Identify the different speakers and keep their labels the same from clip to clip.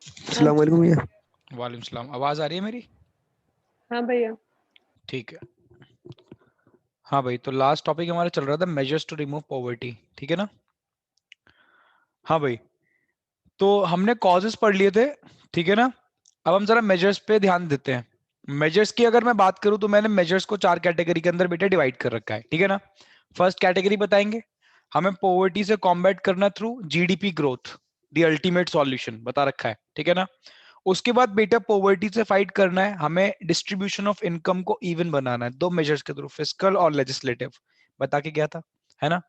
Speaker 1: हाँ
Speaker 2: अस्सलाम वालेकुम भैया।
Speaker 3: वालेकुम सलाम। आवाज आ रही है मेरी?
Speaker 1: हाँ भैया।
Speaker 3: ठीक है। हाँ भाई, तो लास्ट टॉपिक हमारा चल रहा था मेजर्स टू रिमूव पॉवर्टी, ठीक है ना? हाँ भाई, तो हमने कॉजेस पढ़ लिए थे, ठीक है ना? अब हम जरा मेजर्स पे ध्यान देते हैं। मेजर्स की अगर मैं बात करूं तो मैंने मेजर्स को 4 कैटेगरी के अंदर बेटा डिवाइड कर रखा है, ठीक है ना? फर्स्ट कैटेगरी बताएंगे, हमें पॉवर्टी से कॉम्बैट करना through GDP growth, the ultimate solution बता रखा है, ठीक है ना? उसके बाद बेटा पॉवर्टी से फाइट करना है, हमें डिस्ट्रीब्यूशन ऑफ इनकम को इवन बनाना है, 2 मेजर्स के थ्रू, फिस्कल और लेजिस्लेटिव, बता के गया था, है ना?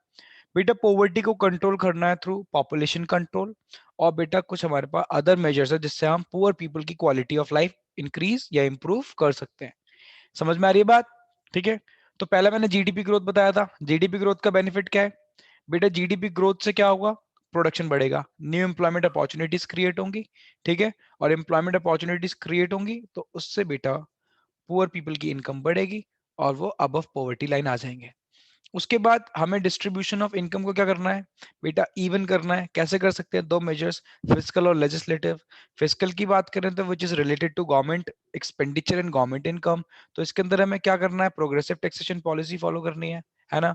Speaker 3: बेटा पॉवर्टी को कंट्रोल करना है थ्रू पॉपुलेशन कंट्रोल, और बेटा कुछ हमारे पास अदर मेजर्स है जिससे हम पुअर पीपल की क्वालिटी ऑफ लाइफ इंक्रीज या इंप्रूव कर सकते हैं। समझ में आ रही है बात? ठीक है। तो पहला मैंने जीडीपी ग्रोथ बताया था। जीडीपी ग्रोथ का बेनिफिट क्या है? बेटा जीडीपी ग्रोथ से क्या होगा? प्रोडक्शन बढ़ेगा, न्यू एम्प्लॉयमेंट अपॉर्चुनिटीज क्रिएट होंगी, ठीक है? और एम्प्लॉयमेंट अपॉर्चुनिटीज क्रिएट होंगी तो उससे बेटा पुअर पीपल की इनकम बढ़ेगी और वो अबव पॉवर्टी लाइन आ जाएंगे। उसके बाद हमें डिस्ट्रीब्यूशन ऑफ इनकम को क्या करना है? बेटा इवन करना है। कैसे कर सकते हैं? 2 मेजर्स, फिस्कल और लेजिस्लेटिव। फिस्कल की बात करें तो which is related to government expenditure and government income, तो इसके अंदर हमें क्या करना है? प्रोग्रेसिव टैक्सेशन पॉलिसी फॉलो करनी है ना?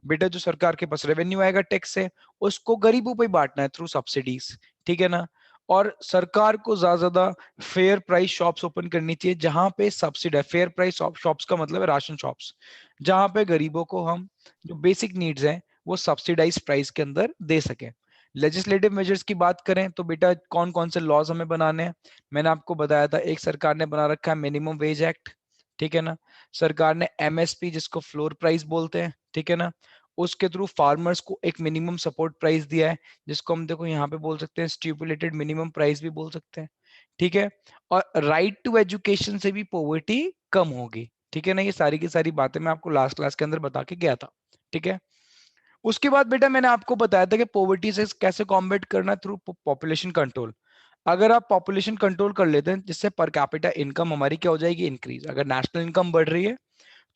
Speaker 3: बेटा जो सरकार के पास रेवेन्यू आएगा टैक्स से, उसको गरीबों पे बांटना है थ्रू सब्सिडीज, ठीक है ना? और सरकार को ज्यादा फेयर प्राइस शॉप्स ओपन करनी चाहिए जहां पे सब्सिडी है। फेयर प्राइस शॉप्स का मतलब है राशन शॉप्स, जहां पे गरीबों को हम जो बेसिक नीड्स हैं वो सब्सिडाइज प्राइस के अंदर दे सके। लेजिस्लेटिव मेजर्स की बात करें तो बेटा कौन कौन से लॉज हमें बनाने हैं? मैंने आपको बताया था, एक सरकार ने बना रखा है मिनिमम वेज एक्ट, ठीक है ना? सरकार ने एमएसपी जिसको फ्लोर प्राइस बोलते हैं, ठीक है ना? उसके थ्रू फार्मर्स को एक मिनिमम सपोर्ट प्राइस दिया है, जिसको हम देखो यहाँ पे बोल सकते हैं स्टिपुलेटेड मिनिमम प्राइस भी बोल सकते हैं, ठीक है? और राइट टू एजुकेशन से भी पॉवर्टी कम होगी, ठीक है ना? ये सारी की सारी बातें मैं आपको लास्ट क्लास के अंदर बता के गया था, ठीक है? उसके बाद बेटा मैंने आपको बताया था कि पॉवर्टी से कैसे कॉम्बैट करना थ्रू पॉपुलेशन कंट्रोल। अगर आप पॉपुलेशन कंट्रोल कर लेते हैं जिससे पर कैपिटा इनकम हमारी क्या हो जाएगी? इंक्रीज। अगर नेशनल इनकम बढ़ रही है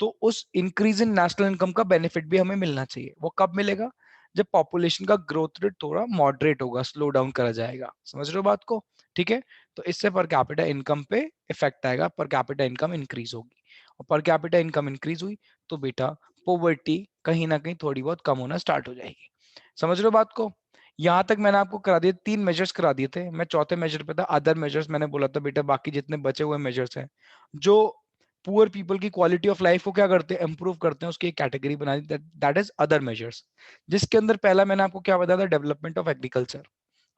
Speaker 3: तो उस इंक्रीज इन नेशनल इनकम का बेनिफिट भी हमें मिलना चाहिए। वो कब मिलेगा? जब पॉपुलेशन का ग्रोथ रेट थोड़ा मॉडरेट होगा, स्लो डाउन करा जाएगा। समझ रहे हो बात को? ठीक है। तो इससे पर कैपिटा इनकम पे इफेक्ट आएगा, पर कैपिटा इनकम इंक्रीज होगी, और पर कैपिटा इनकम इंक्रीज हुई तो बेटा पॉवर्टी कहीं ना कहीं थोड़ी बहुत कम होना स्टार्ट हो जाएगी। समझ रहे हो बात को? यहां तक मैंने आपको करा दिए, 3 मेजर्स करा दिए थे। मैं चौथे मेजर पे था अदर मेजर्स। मैंने बोला था बेटा बाकी जितने बचे हुए मेजर्स हैं जो पुअर पीपल की क्वालिटी ऑफ लाइफ को क्या करते हैं? इंप्रूव करते हैं, उसकी एक कैटेगरी बना दी, दैट इज अदर मेजर्स, जिसके अंदर पहला मैंने आपको क्या बताया था? Development of agriculture.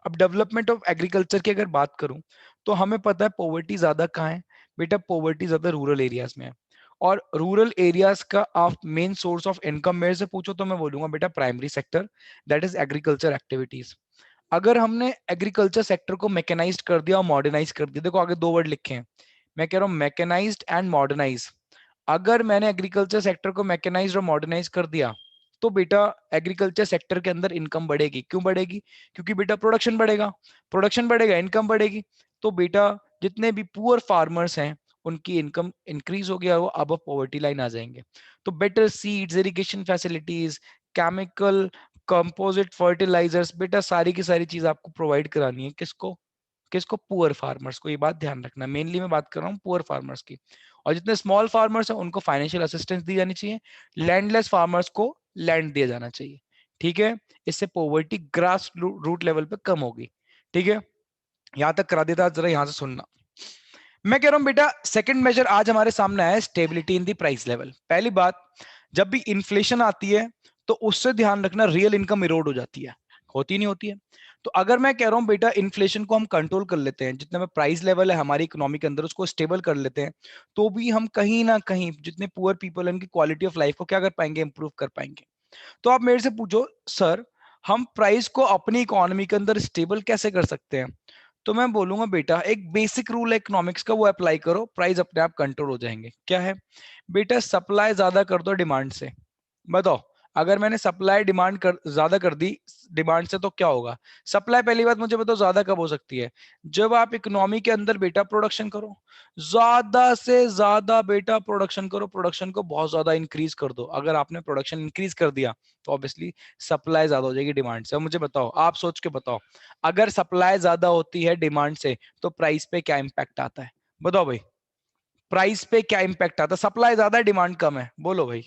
Speaker 3: अब डेवलपमेंट ऑफ एग्रीकल्चर की अगर बात करूं तो हमें पता है पॉवर्टी ज्यादा कहाँ है? बेटा पॉवर्टी ज्यादा रूरल एरियाज में है, और रूरल एरियाज का आप मेन सोर्स ऑफ इनकम मेरे से पूछो तो मैं बोलूंगा बेटा primary sector, that is agriculture activities. अगर हमने एग्रीकल्चर सेक्टर को मैकेनाइज्ड कर दिया और मॉडर्नाइज कर दिया, देखो आगे 2 वर्ड लिखे हैं, मैं कह रहा हूं मैकेनाइज्ड एंड मॉडर्नाइज। अगर मैंने एग्रीकल्चर सेक्टर को मैकेनाइज्ड और मॉडर्नाइज कर दिया तो बेटा एग्रीकल्चर सेक्टर के अंदर इनकम बढ़ेगी। क्यों बढ़ेगी? क्योंकि बेटा प्रोडक्शन बढ़ेगा, प्रोडक्शन बढ़ेगा, इनकम बढ़ेगी। तो बेटा जितने भी पुअर फार्मर्स हैं उनकी इनकम इंक्रीज हो गया, वो अब पॉवर्टी लाइन आ जाएंगे। तो better seeds, irrigation facilities, chemical composite fertilisers, बेटा सारी की सारी चीज आपको प्रोवाइड करानी है। किसको? किसको? पुअर फार्मर्स को। ये बात ध्यान रखना, मेनली मैं बात कर रहा हूँ पुअर फार्मर्स की। और जितने स्मॉल फार्मर्स हैं उनको फाइनेंशियल असिस्टेंस दी जानी चाहिए, लैंडलेस फार्मर्स को लैंड दिया जाना चाहिए, ठीक है? इससे पॉवर्टी ग्रास रूट लेवल पे कम होगी, ठीक है? यहां तक करा देता, जरा यहां से सुनना। मैं कह रहा हूं बेटा सेकंड मेजर आज हमारे सामने आया, stability in the price level. पहली बात, जब भी इन्फ्लेशन आती है तो उससे ध्यान रखना रियल इनकम इरोड हो जाती है, होती नहीं होती है? तो अगर मैं कह रहा हूं बेटा इन्फ्लेशन को हम कंट्रोल कर लेते हैं, जितना में प्राइस लेवल है हमारी इकोनॉमी के अंदर उसको स्टेबल कर लेते हैं, तो भी हम कहीं ना कहीं जितने पुअर पीपल है उनकी क्वालिटी ऑफ लाइफ को क्या कर पाएंगे? इंप्रूव कर पाएंगे। तो आप मेरे से पूछो सर हम प्राइस को अपनी इकोनॉमी के अंदर स्टेबल कैसे कर सकते हैं? तो मैं बोलूंगा बेटा एक बेसिक रूल है इकोनॉमिक्स का, वो अप्लाई करो, प्राइस अपने आप कंट्रोल हो जाएंगे। क्या है? बेटा सप्लाई ज्यादा कर दो डिमांड से। बताओ, अगर मैंने सप्लाई डिमांड ज्यादा कर दी डिमांड से, तो क्या होगा? सप्लाई, पहली बात मुझे बताओ ज्यादा कब हो सकती है? जब आप इकोनॉमी के अंदर बेटा प्रोडक्शन करो, ज्यादा से ज्यादा बेटा प्रोडक्शन करो, प्रोडक्शन को बहुत ज्यादा इंक्रीज कर दो। अगर आपने प्रोडक्शन इंक्रीज कर दिया तो ऑब्वियसली सप्लाई ज्यादा हो जाएगी डिमांड से। अब मुझे बताओ, आप सोच के बताओ, अगर सप्लाई ज्यादा होती है डिमांड से तो प्राइस पे क्या इंपैक्ट आता है? बताओ भाई, प्राइस पे क्या इंपैक्ट आता है? सप्लाई ज्यादा है डिमांड कम है, बोलो भाई।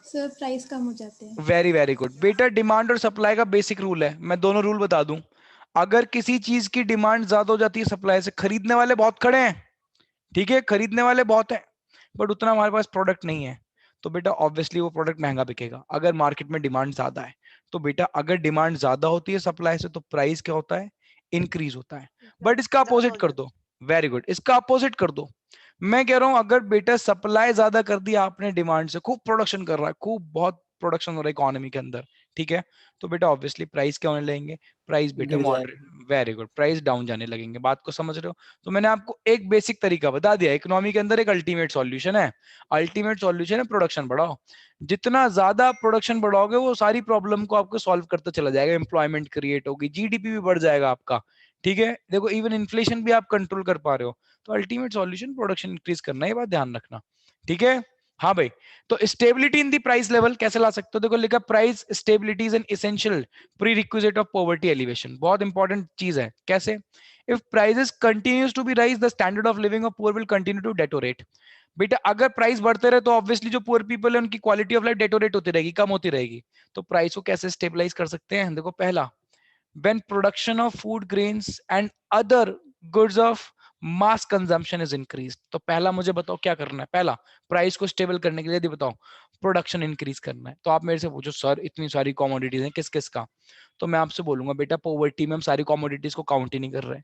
Speaker 2: सर प्राइस कम हो जाते हैं।
Speaker 3: वेरी वेरी गुड बेटा, डिमांड और सप्लाई का बेसिक रूल है, मैं दोनों रूल बता दूं। अगर किसी चीज की डिमांड ज्यादा हो जाती है सप्लाई से, खरीदने वाले बहुत खड़े हैं, ठीक है, खरीदने वाले बहुत हैं, बट उतना हमारे पास प्रोडक्ट नहीं है, तो बेटा ऑब्वियसली वो प्रोडक्ट महंगा बिकेगा। अगर मार्केट में डिमांड ज्यादा है तो बेटा, अगर डिमांड ज्यादा होती है सप्लाई से तो प्राइस क्या होता है? इंक्रीज होता है। बट इसका अपोजिट कर दो, वेरी गुड, इसका अपोजिट कर दो। मैं कह रहा हूं अगर बेटा सप्लाई ज्यादा कर दिया आपने डिमांड से, खूब प्रोडक्शन कर रहा है, खूब बहुत प्रोडक्शन हो रहा है इकोनॉमी के अंदर, ठीक है, तो बेटा ऑब्वियसली प्राइस क्या होने लगेंगे? प्राइस बेटा
Speaker 4: गिर
Speaker 3: moderate, very good, price down जाने लगेंगे। बात को समझ रहे हो? तो मैंने आपको एक बेसिक तरीका बता दिया, इकोनॉमी के अंदर एक अल्टीमेट सॉल्यूशन है। अल्टीमेट सॉल्यूशन है प्रोडक्शन बढ़ाओ। जितना ज्यादा प्रोडक्शन बढ़ाओगे वो सारी प्रॉब्लम को आपको सॉल्व करता चला जाएगा, एम्प्लॉयमेंट क्रिएट होगी, जीडीपी भी बढ़ जाएगा आपका, ठीक है, देखो इवन इन्फ्लेशन भी आप कंट्रोल कर पा रहे हो। तो अल्टीमेट सॉल्यूशन प्रोडक्शन इंक्रीज करना, ये बात ध्यान रखना, ठीक है। हाँ भाई, तो stability in the price level कैसे ला सकते हो? देखो लिखा, price stability is an essential prerequisite of poverty alleviation. बहुत इंपॉर्टेंट चीज है। कैसे? If prices continues to be rise, the standard of living of poor will continue to deteriorate. बेटा अगर प्राइस बढ़ते रहे तो ऑब्वियसली जो पुअर पीपल है उनकी क्वालिटी ऑफ लाइफ डेटोरेट होती रहेगी, कम होती रहेगी। तो प्राइस को कैसे स्टेबलाइज कर सकते हैं? देखो, पहला, when production of food grains and other goods of mass consumption is increased। तो पहला मुझे बताओ क्या करना है? पहला, प्राइस को स्टेबल करने के लिए यदि बताओ प्रोडक्शन इंक्रीज करना है। तो आप मेरे से पूछो सर इतनी सारी कमोडिटीज हैं, किस किस का? तो मैं आपसे बोलूंगा बेटा पॉवर्टी में हम सारी कमोडिटीज को काउंट ही नहीं कर रहे,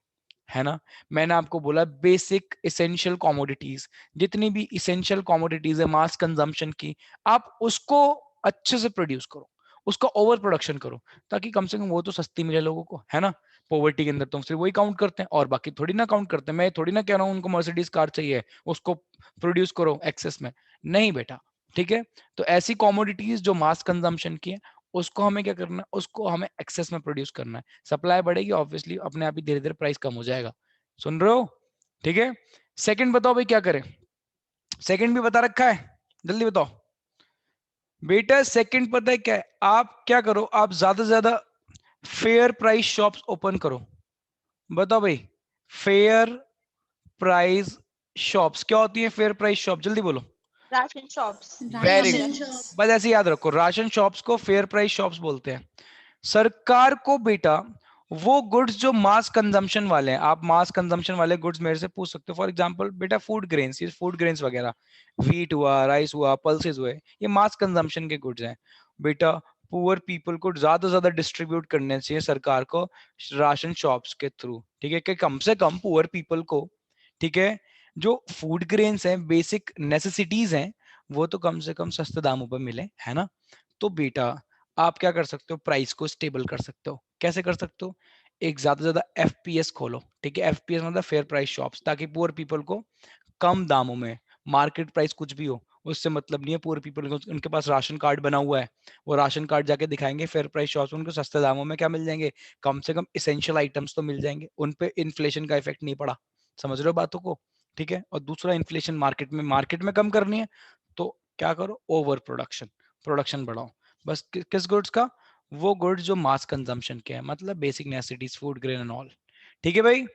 Speaker 3: है ना। मैंने आपको बोला बेसिक इसेंशियल कमोडिटीज, जितनी भी इसेंशियल कमोडिटीज है मास कंजम्पशन की, आप उसको अच्छे से प्रोड्यूस करो, उसका ओवर प्रोडक्शन करो, ताकि कम से कम वो तो सस्ती मिले लोगों को, है ना। पॉवर्टी के अंदर तो हम सिर्फ वही काउंट करते हैं और बाकी थोड़ी ना काउंट करते हैं। मैं थोड़ी ना कह रहा हूँ उनको मर्सिडीज कार चाहिए, उसको प्रोड्यूस करो एक्सेस में, नहीं बेटा, ठीक है। तो ऐसी कमोडिटीज जो मास कंजम्पशन की है, उसको हमें क्या करना है? उसको हमें एक्सेस में प्रोड्यूस करना है। सप्लाई बढ़ेगी ऑब्वियसली अपने आप ही धीरे धीरे प्राइस कम हो जाएगा। सुन रहे हो? ठीक है। सेकंड बताओ भाई क्या करें? सेकंड भी बता रखा है, जल्दी बताओ बेटा। सेकंड पता है क्या है? आप क्या करो, आप ज्यादा से ज्यादा फेयर प्राइस शॉप्स ओपन करो। बताओ भाई, फेयर प्राइस शॉप्स क्या होती है? फेयर प्राइस शॉप, जल्दी बोलो।
Speaker 5: Ration shops.
Speaker 3: Very
Speaker 2: ration
Speaker 3: good,
Speaker 2: shop.
Speaker 3: बस ऐसे याद रखो, राशन शॉप्स को फेयर प्राइस शॉप्स बोलते हैं। सरकार को बेटा वो गुड्स जो मास कंजम्पशन वाले हैं, आप मास कंजम्पशन वाले गुड्स मेरे से पूछ सकते हो। फॉर एग्जांपल बेटा फूड ग्रेन्स, ये फूड ग्रेन्स वगैरह, व्हीट हुआ, राइस हुआ, पल्सेस हुए, ये मास कंजम्पशन के गुड्स हैं बेटा। पुअर पीपल को ज्यादा से ज्यादा डिस्ट्रीब्यूट करने चाहिए सरकार को राशन शॉप्स के थ्रू, ठीक है, कि कम से कम पुअर पीपल को, ठीक है, जो फूड ग्रेन्स हैं, बेसिक नेसेसिटीज हैं, वो तो कम से कम सस्ते दामों पर मिले, है ना। तो बेटा आप क्या कर सकते हो? प्राइस को स्टेबल कर सकते हो। कैसे कर सकते हो? एक ज्यादा से ज्यादा एफपीएस खोलो, ठीक है, एफपीएस मतलब फेयर प्राइस शॉप्स, ताकि पुअर पीपल को कम दामों में, मार्केट प्राइस कुछ भी हो उससे मतलब नहीं है, पुअर पीपल को उनके पास राशन कार्ड बना हुआ है, वो राशन कार्ड जाके दिखाएंगे फेयर प्राइस शॉप्स, उनको सस्ते दामों में क्या मिल जाएंगे? कम से कम इसेंशियल आइटम्स तो मिल जाएंगे, उन पे इन्फ्लेशन का इफेक्ट नहीं पड़ा। समझ रहे हो बातों को? ठीक है। और दूसरा, इन्फ्लेशन मार्केट में कम करनी है तो क्या करो? ओवर प्रोडक्शन, प्रोडक्शन बढ़ाओ। बस किस गुड्स का? वो गुड्स जो मास कंजम्पशन के हैं, मतलब basic necessities, food grain and all, ठीक है भाई।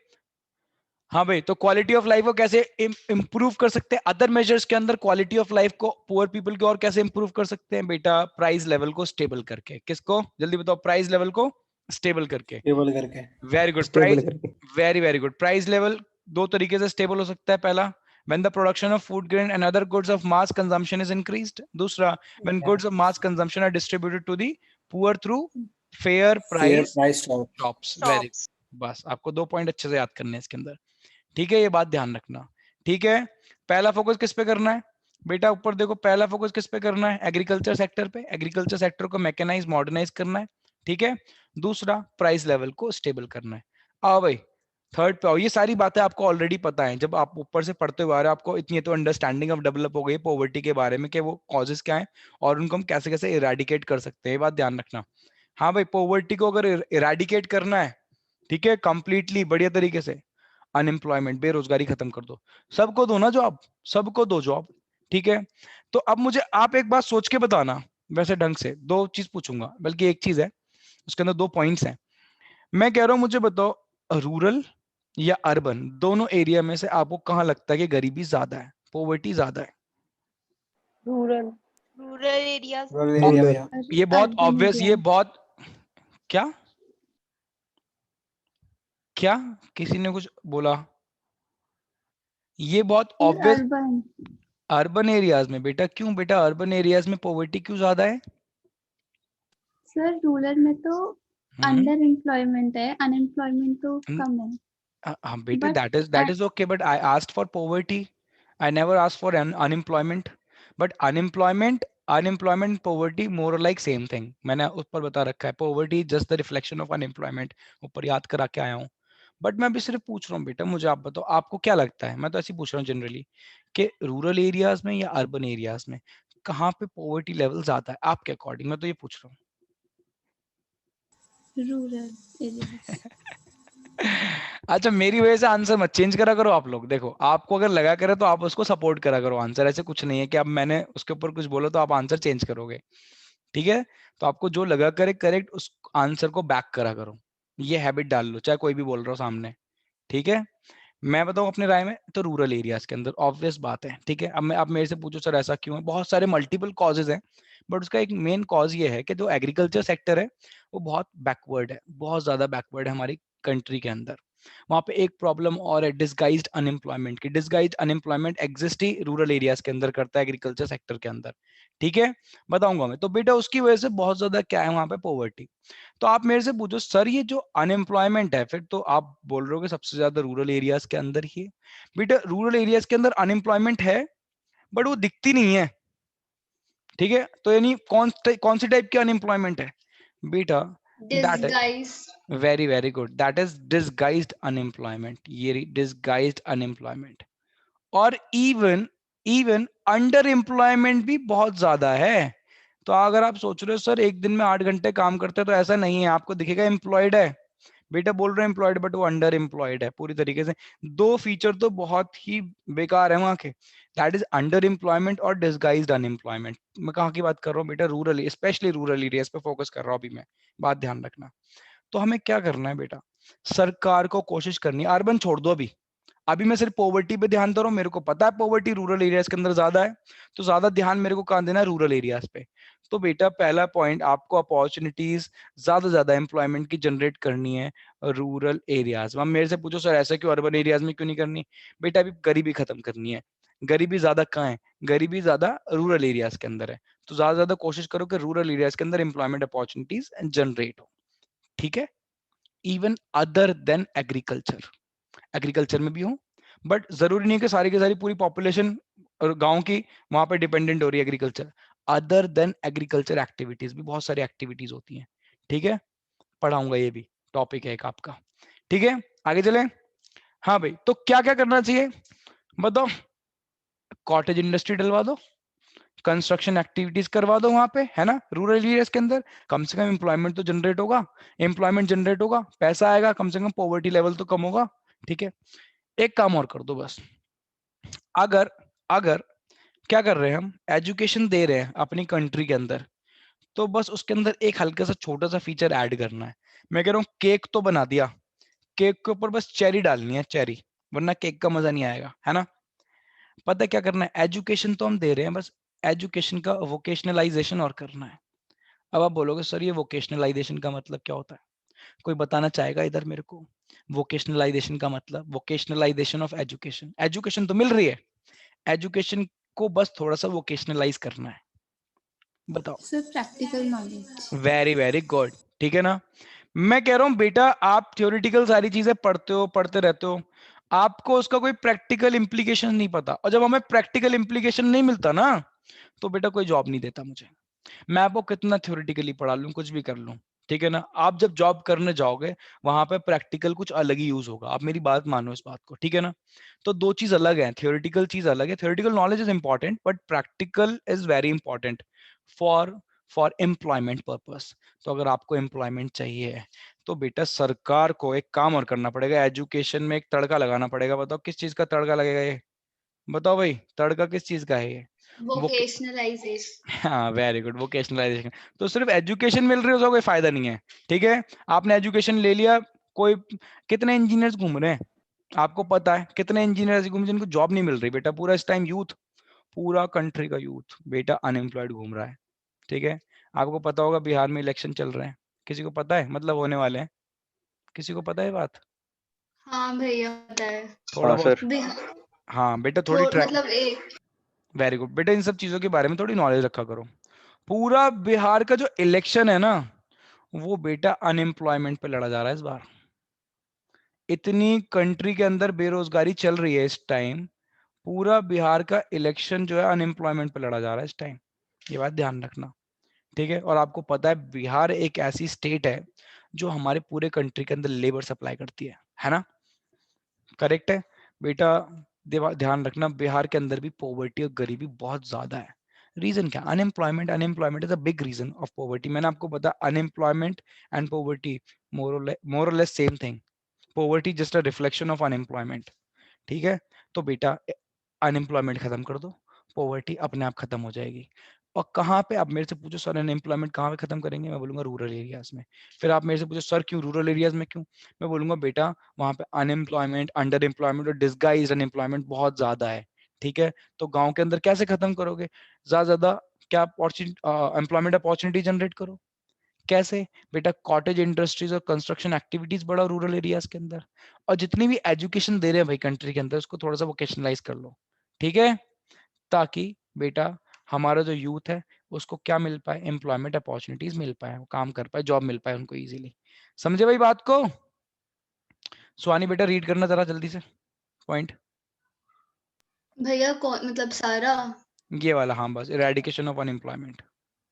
Speaker 3: हाँ भाई, तो क्वालिटी ऑफ लाइफ को कैसे इंप्रूव कर सकते हैं? अदर मेजर्स के अंदर क्वालिटी ऑफ लाइफ को पुअर पीपल की और कैसे इंप्रूव कर सकते हैं बेटा? प्राइस लेवल को स्टेबल करके। किसको? जल्दी बताओ, प्राइस लेवल को स्टेबल करके।
Speaker 4: स्टेबल करके।
Speaker 3: वेरी गुड,
Speaker 4: स्टेबल
Speaker 3: प्राइस,
Speaker 4: करके।
Speaker 3: Very very good. Price level दो तरीके से स्टेबल हो सकता है। पहला, when the production of food grain and other goods of mass consumption is increased। दूसरा, when goods of mass consumption are distributed to the poor through fair
Speaker 4: fair
Speaker 3: price
Speaker 4: price shop.
Speaker 3: shops। Very, बस आपको 2 point अच्छे से याद करने हैं इसके अंदर, ठीक है, ये बात ध्यान रखना, ठीक है। पहला फोकस किस पे करना है बेटा? ऊपर देखो, पहला फोकस किस पे करना है? एग्रीकल्चर सेक्टर पे, एग्रीकल्चर सेक्टर को मैकेनाइज मॉडर्नाइज करना है, ठीक है। दूसरा, प्राइस लेवल को स्टेबल करना है। आओ भाई, थर्ड पे आओ। ये सारी बातें आपको ऑलरेडी पता है, जब आप ऊपर से पढ़ते हुए आ रहे हो, आपको इतनी तो अंडरस्टैंडिंग अब डेवलप हो गई पॉवर्टी के बारे में कि वो कॉजेस क्या हैं और उनको हम कैसे कैसे इरेडिकेट कर सकते हैं, ये बात ध्यान रखना। हाँ भाई, पॉवर्टी को अगर इरेडिकेट करना है, ठीक है, कंप्लीटली बढ़िया तरीके से, अनएम्प्लॉयमेंट, बेरोजगारी खत्म कर दो, सबको दो ना जॉब, सबको दो जॉब, ठीक है। तो अब मुझे आप एक बात सोच के बताना, वैसे ढंग से दो चीज पूछूंगा, बल्कि एक चीज है, उसके अंदर दो पॉइंट्स हैं। मैं कह रहा हूं मुझे बताओ, रूरल या अर्बन दोनों एरिया में से आपको कहां लगता है कि गरीबी ज्यादा है, पॉवर्टी ज्यादा है?
Speaker 1: Rural.
Speaker 4: Rural areas.
Speaker 5: Rural area में।
Speaker 3: ये बहुत
Speaker 2: अर्बन
Speaker 3: ऑब्वियस, ये
Speaker 2: एरिया।
Speaker 3: बहुत, क्या क्या किसी ने कुछ बोला? ये बहुत
Speaker 2: sir
Speaker 3: obvious.
Speaker 2: Urban.
Speaker 3: Urban areas में बेटा, क्यों बेटा अर्बन एरियाज में पॉवर्टी क्यों ज्यादा है?
Speaker 2: सर रूरल में तो अंडर एम्प्लॉयमेंट है, अनएम्प्लॉयमेंट तो कम है।
Speaker 3: हाँ बेटे,
Speaker 2: but
Speaker 3: that is okay, but I asked for poverty, I never asked for unemployment. But unemployment poverty more like same thing, मैंने ऊपर बता रखा है, poverty is just the reflection of unemployment, ऊपर याद करा के आया हूँ। बट मैं अभी सिर्फ पूछ रहा हूँ बेटा, मुझे आप बताओ आपको क्या लगता है, मैं तो ऐसे ही पूछ रहा हूँ जनरली, कि रूरल एरियाज में या अर्बन एरियाज में कहाँ पे पॉवर्टी लेवल ज्यादा है आपके अकॉर्डिंग, मैं तो ये पूछ रहा हूँ।
Speaker 2: Rural area.
Speaker 3: अच्छा, मेरी वजह से आंसर मत चेंज करा करो आप लोग, देखो आपको अगर लगा करे तो आप उसको सपोर्ट करा करो आंसर, ऐसे कुछ नहीं है कि अब मैंने उसके ऊपर कुछ बोला तो आप आंसर चेंज करोगे, ठीक है। तो आपको जो लगा करे करेक्ट, उस आंसर को बैक करा करो, ये हैबिट डाल लो, चाहे कोई भी बोल रहा हो सामने, ठीक है। मैं बताऊं अपने राय में, तो रूरल एरियाज के अंदर ऑब्वियस बात है, ठीक है। अब मैं, आप मेरे से पूछो सर ऐसा क्यों है, बहुत सारे मल्टीपल कॉजेज हैं, बट उसका एक मेन कॉज ये है कि जो एग्रीकल्चर सेक्टर है वो बहुत बैकवर्ड है, बहुत ज्यादा बैकवर्ड है हमारी कंट्री के अंदर। वहां पे एक प्रॉब्लम और है, डिसगाइज्ड अनएम्प्लॉयमेंट की। डिसगाइज्ड अनएम्प्लॉयमेंट एग्जिस्ट ही रूरल एरियाज के अंदर करता है, एग्रीकल्चर सेक्टर के अंदर, ठीक है। बताऊंगा मैं, तो बेटा उसकी वजह से बहुत ज्यादा क्या है वहां पे, पॉवर्टी। तो आप मेरे से पूछो सर ये जो अनएम्प्लॉयमेंट है, फिर तो आप बोल रहे हो कि सबसे ज्यादा रूरल एरियाज के अंदर ही है। बेटा रूरल एरियाज के अंदर अनएम्प्लॉयमेंट है, बट वो दिखती नहीं है, ठीक है। तो यानी कौन सी टाइप की अनएम्प्लॉयमेंट है बेटा? दैट है,
Speaker 4: disguise.
Speaker 3: Very very good, that is disguised unemployment, ये डिसगाइज्ड अनएम्प्लॉयमेंट। और इवन इवन अंडर एम्प्लॉयमेंट भी बहुत ज्यादा है। तो अगर आप सोच रहे हो सर एक दिन में 8 घंटे काम करते हैं, तो ऐसा नहीं है, आपको दिखेगा एम्प्लॉयड है, बेटा बोल रहे हैं एम्प्लॉयड, बट वो अंडर एम्प्लॉयड है पूरी तरीके से। दो फीचर तो बहुत ही बेकार है वहां के, दैट इज अंडर एम्प्लॉयमेंट और डिसगाइज्ड अनएम्प्लॉयमेंट। मैं कहाँ की बात कर रहा हूँ बेटा? रूरल, स्पेशली रूरल एरियाज पे फोकस कर रहा हूँ अभी मैं, बात ध्यान रखना। तो हमें क्या करना है बेटा, सरकार को कोशिश करनी है, अर्बन छोड़ दो अभी, अभी मैं सिर्फ पॉवर्टी पे ध्यान दे रहा हूँ, मेरे को पता है पॉवर्टी रूरल एरियाज के अंदर ज्यादा है, तो ज्यादा ध्यान मेरे को कहाँ देना है, रूरल एरियाज पे। तो बेटा पहला पॉइंट, आपको अपॉर्चुनिटीज ज्यादा एम्प्लॉयमेंट की जनरेट करनी है रूरल एरियाज में। मेरे से पूछो सर ऐसा क्यों, अर्बन एरियाज में क्यों नहीं करनी? बेटा अभी गरीबी खत्म करनी है, गरीबी ज्यादा कहाँ है, गरीबी ज्यादा रूरल एरियाज के अंदर है। तो ज्यादा कोशिश करो कि रूरल एरियाज के अंदर एम्प्लॉयमेंट अपॉर्चुनिटीज जनरेट हो, ठीक है। Even other than agriculture, agriculture में भी हो, बट जरूरी नहीं कि सारी की सारी पूरी पॉपुलेशन और गांव की वहां पे डिपेंडेंट हो रही है agriculture. Other than agriculture activities भी बहुत सारी एक्टिविटीज होती हैं, ठीक है। पढ़ाऊंगा, ये भी टॉपिक है एक आपका, ठीक है। आगे चले। हाँ भाई, तो क्या क्या करना चाहिए बताओ? कॉटेज इंडस्ट्री डलवा दो, कंस्ट्रक्शन एक्टिविटीज करवा दो वहां पे, है ना, रूरल एरियाज के अंदर, कम से कम एम्प्लॉयमेंट तो जनरेट होगा, एम्प्लॉयमेंट जनरेट होगा, पैसा आएगा, कम से कम पॉवर्टी लेवल तो कम होगा, ठीक है। एक काम और कर दो बस, अगर अगर क्या कर रहे हैं हम, एजुकेशन दे रहे हैं अपनी कंट्री के अंदर, तो बस उसके अंदर एक हल्का सा छोटा सा फीचर ऐड करना है। मैं कह रहा हूँ केक तो बना दिया, केक के ऊपर बस चेरी डालनी है, चेरी, वरना केक का मजा नहीं आएगा, है ना। पता है क्या करना है, एजुकेशन तो हम दे रहे हैं, बस एजुकेशन का वोकेशनलाइजेशन और करना है। अब आप बोलोगे सर ये वोकेशनलाइजेशन का मतलब क्या होता है, कोई बताना चाहेगा इधर मेरे को? वोकेशनलाइजेशन का मतलब, वोकेशनलाइजेशन ऑफ एजुकेशन, एजुकेशन तो मिल रही है, एजुकेशन को बस थोड़ा सा वोकेशनलाइज करना है, बताओ।
Speaker 2: Sir practical knowledge.
Speaker 3: Very very good, ठीक है ना। मैं कह रहा हूं बेटा आप थ्योरेटिकल सारी चीजें पढ़ते हो, पढ़ते रहते हो, आपको उसका कोई प्रैक्टिकल इंप्लीकेशन नहीं पता, और जब हमें प्रैक्टिकल इंप्लीकेशन नहीं मिलता ना, तो बेटा कोई जॉब नहीं देता मुझे, मैं आपको कितना थ्योरेटिकली पढ़ा लूं, कुछ भी कर लूं, ठीक है ना। आप जब जॉब करने जाओगे वहां पे प्रैक्टिकल कुछ अलग ही यूज होगा, आप मेरी बात मानो इस बात को, ठीक है ना। तो दो चीज अलग है, थियोरेटिकल चीज अलग है, theoretical knowledge is important but practical is very important for for employment purpose. तो अगर आपको एम्प्लॉयमेंट चाहिए तो बेटा सरकार को एक काम और करना पड़ेगा, एजुकेशन में एक तड़का लगाना पड़ेगा। बताओ किस चीज का तड़का लगेगा ये, बताओ भाई, तड़का किस चीज का है ये?
Speaker 2: वोकेशनलाइजेशन।
Speaker 3: हाँ वेरी गुड, वोकेशनलाइजेशन। तो सिर्फ एजुकेशन मिल रही है उसका कोई फायदा नहीं है, ठीक है। आपने एजुकेशन ले लिया, कोई कितने इंजीनियर्स घूम रहे हैं आपको पता है, कितने इंजीनियर्स घूम जिनको जॉब नहीं मिल रही बेटा। पूरा इस टाइम यूथ, पूरा कंट्री का यूथ बेटा अनएम्प्लॉयड घूम रहा है, ठीक है। आपको पता होगा बिहार में इलेक्शन चल रहे हैं, किसी को पता है, मतलब होने वाले हैं, किसी को पता है बात?
Speaker 2: हाँ भैया पता है।
Speaker 3: थोड़ा
Speaker 4: हाँ
Speaker 3: बहुत,
Speaker 4: सर।
Speaker 3: हाँ बेटा थोड़ी ट्राई,
Speaker 2: मतलब एक
Speaker 3: वेरी गुड बेटा, इन सब चीजों के बारे में थोड़ी नॉलेज रखा करो। पूरा बिहार का जो इलेक्शन है ना, वो बेटा अनएम्प्लॉयमेंट पे लड़ा जा रहा है इस बार। इतनी कंट्री के अंदर बेरोजगारी चल रही है इस टाइम, पूरा बिहार का इलेक्शन जो है अनएम्प्लॉयमेंट पे लड़ा जा रहा है इस टाइम, ये बात ध्यान रखना, ठीक है। और आपको पता है बिहार एक ऐसी स्टेट है जो हमारे पूरे कंट्री के अंदर लेबर सप्लाई करती है ना, करेक्ट है बेटा। ध्यान रखना बिहार के अंदर भी पॉवर्टी और गरीबी बहुत ज्यादा है। रीजन क्या? Unemployment. Unemployment is a big reason of poverty. मैंने आपको बताया अनएम्प्लॉयमेंट एंड पॉवर्टी मोर और less same thing. Poverty just a reflection of unemployment, ठीक है। तो बेटा अनएम्प्लॉयमेंट खत्म कर दो, पॉवर्टी अपने आप खत्म हो जाएगी। और कहाँ पे, आप मेरे से पूछो सर अनएम्प्लॉयमेंट कहाँ पे खत्म करेंगे, मैं बोलूंगा रूरल एरियाज में। फिर आप मेरे से पूछो सर क्यों रूरल एरियाज में क्यों, मैं बोलूंगा बेटा वहां पे अनएम्प्लॉयमेंट, अंडर एम्प्लॉयमेंट और डिसगाइज्ड अनएम्प्लॉयमेंट बहुत ज्यादा है, ठीक है। तो गांव के अंदर कैसे खत्म करोगे? ज्यादा ज्यादा क्या एम्प्लॉयमेंट अपॉर्चुनिटी जनरेट करो। कैसे? बेटा कॉटेज इंडस्ट्रीज और कंस्ट्रक्शन एक्टिविटीज बढ़ाओ रूरल एरियाज के अंदर। और जितनी भी एजुकेशन दे रहे हैं भाई कंट्री के अंदर, उसको थोड़ा सा वोकेशनलाइज कर लो, ठीक है। ताकि बेटा हमारा जो यूथ है उसको क्या मिल पाए, एम्प्लॉयमेंट अपॉर्चुनिटीज मिल पाए, वो काम कर पाए, जॉब मिल पाए उनको इजीली। समझे भाई बात को? सुहानी बेटा रीड करना जरा जल्दी से पॉइंट,
Speaker 2: भैया कौन मतलब सारा
Speaker 3: ये वाला, हाँ बस, eradication of unemployment.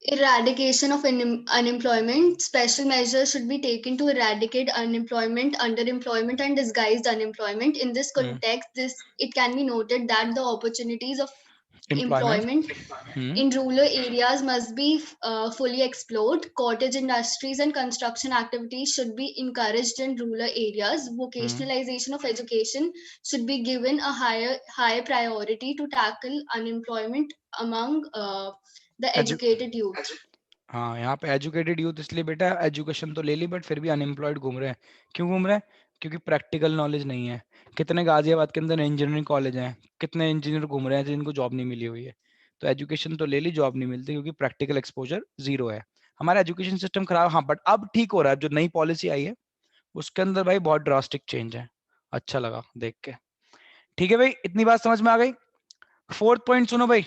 Speaker 2: eradication of unemployment. Special measures should be taken to eradicate unemployment, underemployment, and disguised unemployment. In this context, it can be noted that the opportunities of
Speaker 3: employment
Speaker 2: employment in rural areas must be fully explored. Cottage industries and construction activities should be encouraged in rural areas. Vocationalization of education should be given a higher priority to tackle unemployment among the educated youth.
Speaker 3: हाँ यहाँ पे educated youth इसलिए बेटा, education तो ले ली but फिर भी unemployed घूम रहे हैं। क्यों घूम रहे हैं? क्योंकि प्रैक्टिकल नॉलेज नहीं है। कितने गाजियाबाद के अंदर इंजीनियरिंग कॉलेज हैं, कितने इंजीनियर घूम रहे हैं जिनको जॉब नहीं मिली हुई है। तो एजुकेशन तो ले ली, जॉब नहीं मिलती क्योंकि प्रैक्टिकल एक्सपोजर जीरो है। हमारा एजुकेशन सिस्टम खराब, हाँ बट अब ठीक हो रहा है। जो नई पॉलिसी आई है उसके अंदर भाई बहुत ड्रास्टिक चेंज है, अच्छा लगा देख के। ठीक है भाई, इतनी बात समझ में आ गई। फोर्थ पॉइंट सुनो भाई,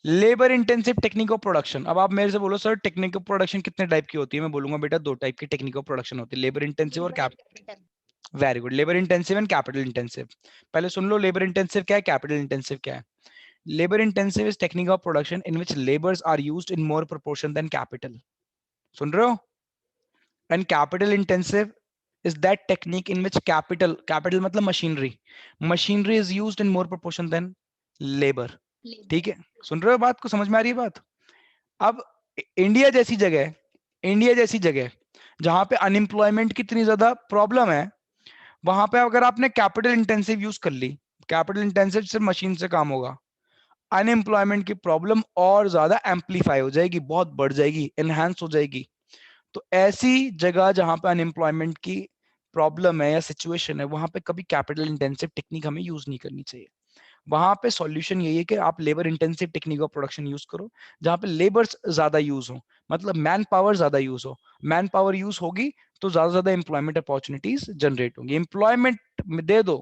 Speaker 3: labour intensive technique of production. अब आप मेरे से बोलो सर टेक्निक ऑफ प्रोडक्शन कितने टाइप की होती है, मैं बोलूंगा बेटा दो टाइप की टेक्निक ऑफ प्रोडक्शन होती है, लेबर इंटेंसिव और very good, labour intensive and capital intensive. पहले सुन लो लेबर इंटेंसिव क्या है, कैपिटल इंटेंसिव क्या है। Labour intensive is technique of production in which labours are used in more proportion than capital. सुन रहे हो? And capital intensive is that technique in which capital मतलब machinery is used in more proportion than labor। ठीक है, सुन रहे हो बात को, समझ में आ रही है बात? अब इंडिया जैसी जगह जहां पे अनएम्प्लॉयमेंट की इतनी ज्यादा प्रॉब्लम है, वहां पे अगर आपने कैपिटल इंटेंसिव यूज कर ली, कैपिटल इंटेंसिव सिर्फ मशीन से काम होगा, अनएम्प्लॉयमेंट की प्रॉब्लम और ज्यादा एम्पलीफाई हो जाएगी, बहुत बढ़ जाएगी, एनहांस हो जाएगी। तो ऐसी जगह जहां पे अनएम्प्लॉयमेंट की प्रॉब्लम है या सिचुएशन है, वहां पे कभी कैपिटल इंटेंसिव टेक्निक हमें यूज नहीं करनी चाहिए। वहां पे सॉल्यूशन यही है कि आप labour intensive technique of production use करो, जहां पे लेबर्स ज्यादा यूज हो, मतलब मैन पावर ज्यादा यूज हो। मैन पावर यूज होगी तो ज्यादा ज्यादा एम्प्लॉयमेंट अपॉर्चुनिटीज जनरेट होंगी। एम्प्लॉयमेंट दे दो,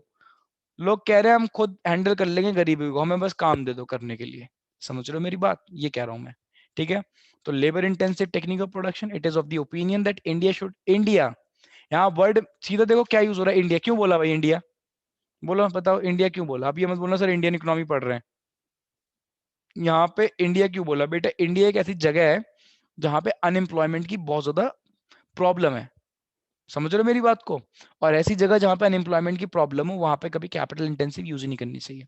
Speaker 3: लोग कह रहे हैं हम खुद हैंडल कर लेंगे गरीबी को, हमें बस काम दे दो करने के लिए। समझ रहे हो मेरी बात? ये कह रहा हूं मैं, ठीक है। तो labour intensive technique of production, it is of the opinion that India, यहाँ वर्ड सीधा देखो क्या यूज हो रहा है, इंडिया क्यों बोला भाई, इंडिया बोलो, बताओ इंडिया क्यों बोला। अब ये मत बोलना सर इंडियन इकोनॉमी पढ़ रहे हैं, यहाँ पे इंडिया क्यों बोला बेटा, इंडिया एक ऐसी जगह है जहां पे अनएम्प्लॉयमेंट की बहुत ज्यादा प्रॉब्लम है, समझ रहे हो मेरी बात को। और ऐसी जगह जहां पे अनएम्प्लॉयमेंट की प्रॉब्लम हो वहां पे कभी कैपिटल इंटेंसिव यूज ही नहीं करनी चाहिए,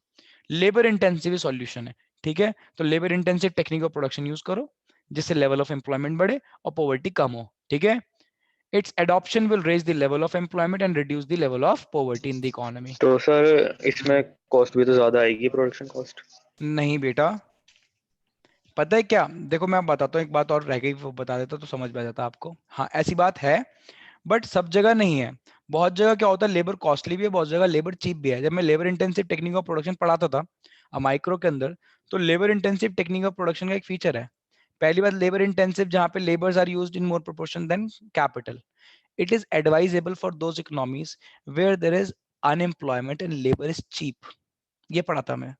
Speaker 3: लेबर इंटेंसिव सॉल्यूशन है, ठीक है। तो labour intensive technique of production use करो जिससे लेवल ऑफ एम्प्लॉयमेंट बढ़े और पॉवर्टी कम हो, ठीक है। Its adoption will raise the level of employment and reduce the level of poverty in the economy.
Speaker 4: तो सर इसमें कॉस्ट भी तो ज्यादा आएगी, प्रोडक्शन कॉस्ट।
Speaker 3: नहीं बेटा, पता है क्या, देखो मैं बताता हूँ, एक बात और रह गई वो बता देता तो समझ में आ जाता आपको। हाँ ऐसी बात है, बट सब जगह नहीं है। बहुत जगह क्या होता है, लेबर कॉस्टली भी है, बहुत जगह लेबर चीप भी है। जब मैं labour intensive technique of production पढ़ाता था माइक्रो के अंदर, तो labour intensive technique of production का एक फीचर है, पहली बात लेबर इंटेंसिव जहाँ पे labours are used in more proportion than capital. It is advisable for those economies where there is unemployment and labor is cheap. ये पढ़ा था मैं,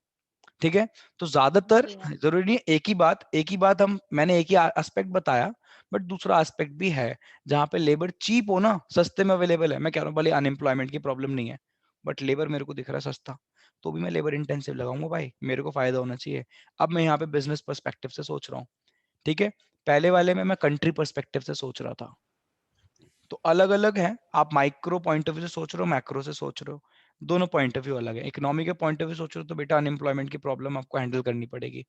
Speaker 3: ठीक है। तो ज्यादातर जरूरी नहीं एक ही बात मैंने एक ही एस्पेक्ट बताया, बट दूसरा एस्पेक्ट भी है जहाँ पे लेबर चीप हो ना, सस्ते में अवेलेबल है। मैं कह रहा हूँ भले अनएम्प्लॉयमेंट की प्रॉब्लम नहीं है, बट लेबर मेरे को दिख रहा है सस्ता, तो भी मैं लेबर इंटेंसिव लगाऊंगा भाई, मेरे को फायदा होना चाहिए। अब मैं यहाँ पे बिजनेस पर्सपेक्टिव से सोच रहा हूँ, ठीक है। पहले वाले में मैं कंट्री पर्सपेक्टिव से सोच रहा था, तो अलग अलग है। आप माइक्रो पॉइंट ऑफ व्यू से सोच रहे हो, मैक्रो से सोच रहे हो, दोनों पॉइंट ऑफ व्यू अलग है। इकोनॉमी के पॉइंट ऑफ व्यू सोच रहे हो तो बेटा अनएम्प्लॉयमेंट की प्रॉब्लम आपको हैंडल करनी पड़ेगी,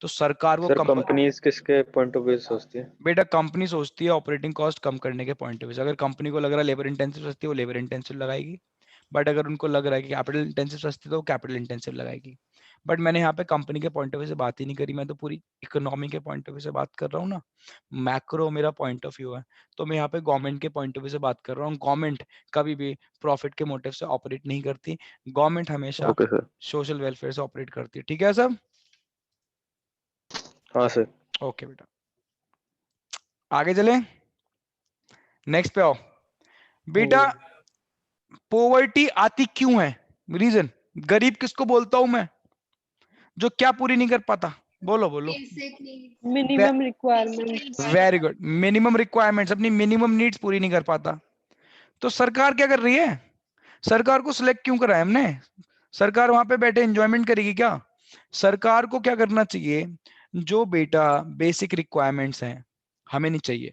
Speaker 3: तो सरकार को
Speaker 4: सर कंपनीज किसके पॉइंट ऑफ व्यू से सोचती है?
Speaker 3: बेटा कंपनी सोचती है ऑपरेटिंग कॉस्ट कम करने के पॉइंट ऑफ व्यू से। अगर कंपनी को लग रहा है लेबर इंटेंसिव सस्ती है, वो लेबर इंटेंसिव लगाएगी, बट अगर उनको लग रहा है कि कैपिटल इंटेंसिव सस्ती है तो वो कैपिटल इंटेंसिव लगाएगी। बट मैंने यहाँ पे कंपनी के पॉइंट ऑफ व्यू से बात ही नहीं करी, मैं तो पूरी इकोनॉमी के पॉइंट ऑफ व्यू से बात कर रहा हूँ ना। मैक्रो मेरा पॉइंट ऑफ व्यू है, तो मैं यहाँ पे गवर्नमेंट के पॉइंट ऑफ व्यू से बात कर रहा हूँ। गवर्नमेंट कभी भी प्रॉफिट के मोटिव से ऑपरेट नहीं करती, गवर्नमेंट हमेशा
Speaker 4: ओके सर।
Speaker 3: सोशल वेलफेयर से ऑपरेट करती है, ठीक है सब।
Speaker 4: हाँ सर।
Speaker 3: ओके बेटा, आगे चले, नेक्स्ट पे आओ बेटा। पॉवर्टी आती क्यों है, रीजन। गरीब किसको बोलता हूं मैं, जो क्या पूरी नहीं कर पाता, बोलो बोलो।
Speaker 1: Minimum requirement.
Speaker 3: Very good, minimum requirements, अपनी मिनिमम नीड्स पूरी नहीं कर पाता। तो सरकार क्या कर रही है, सरकार को सिलेक्ट क्यों करा है हमने, सरकार वहां पे बैठे एंजॉयमेंट करेगी क्या। सरकार को क्या करना चाहिए, जो बेटा बेसिक रिक्वायरमेंट्स हैं हमें नहीं चाहिए।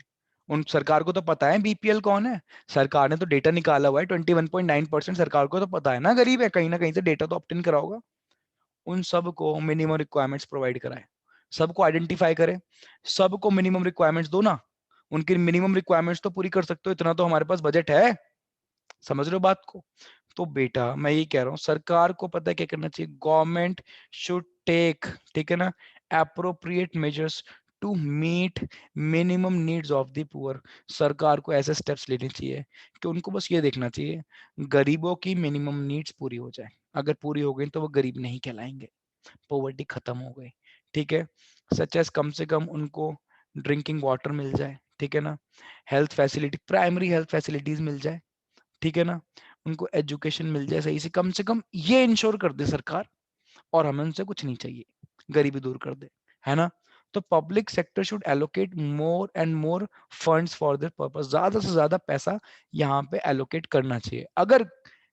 Speaker 3: उन सरकार को तो पता है बीपीएल कौन है, सरकार ने तो डेटा निकाला हुआ है, 21.9% सरकार को तो पता है ना गरीब है, कहीं ना कहीं से डेटा तो ऑप्टेन करा होगा। उन सबको मिनिमम रिक्वायरमेंट्स प्रोवाइड कराए, सबको आइडेंटिफाई करे, सबको मिनिमम रिक्वायरमेंट्स दो ना। उनकी मिनिमम रिक्वायरमेंट्स तो पूरी कर सकते हो, इतना तो हमारे पास बजट है, समझ रहे हो बात को। तो बेटा मैं ये कह रहा हूँ सरकार को पता है क्या करना चाहिए, गवर्नमेंट शुड टेक, ठीक है ना, appropriate measures to meet minimum needs of the poor. सरकार को ऐसे स्टेप्स लेने चाहिए कि उनको बस ये देखना चाहिए गरीबों की मिनिमम नीड्स पूरी हो जाए, अगर पूरी हो गई तो वो गरीब नहीं कहलाएंगे, पॉवर्टी खत्म हो गई, ठीक है। सच एज कम से कम उनको ड्रिंकिंग वाटर मिल जाए, ठीक है ना, health facility, primary health facilities मिल जाए, ठीक है ना, उनको एजुकेशन मिल जाए सही से कम ये इंश्योर कर दे सरकार, और हमें उनसे कुछ नहीं चाहिए, गरीबी दूर कर दे, है ना। तो public sector should allocate more and more funds for this purpose, ज्यादा से ज्यादा पैसा यहाँ पे एलोकेट करना चाहिए। अगर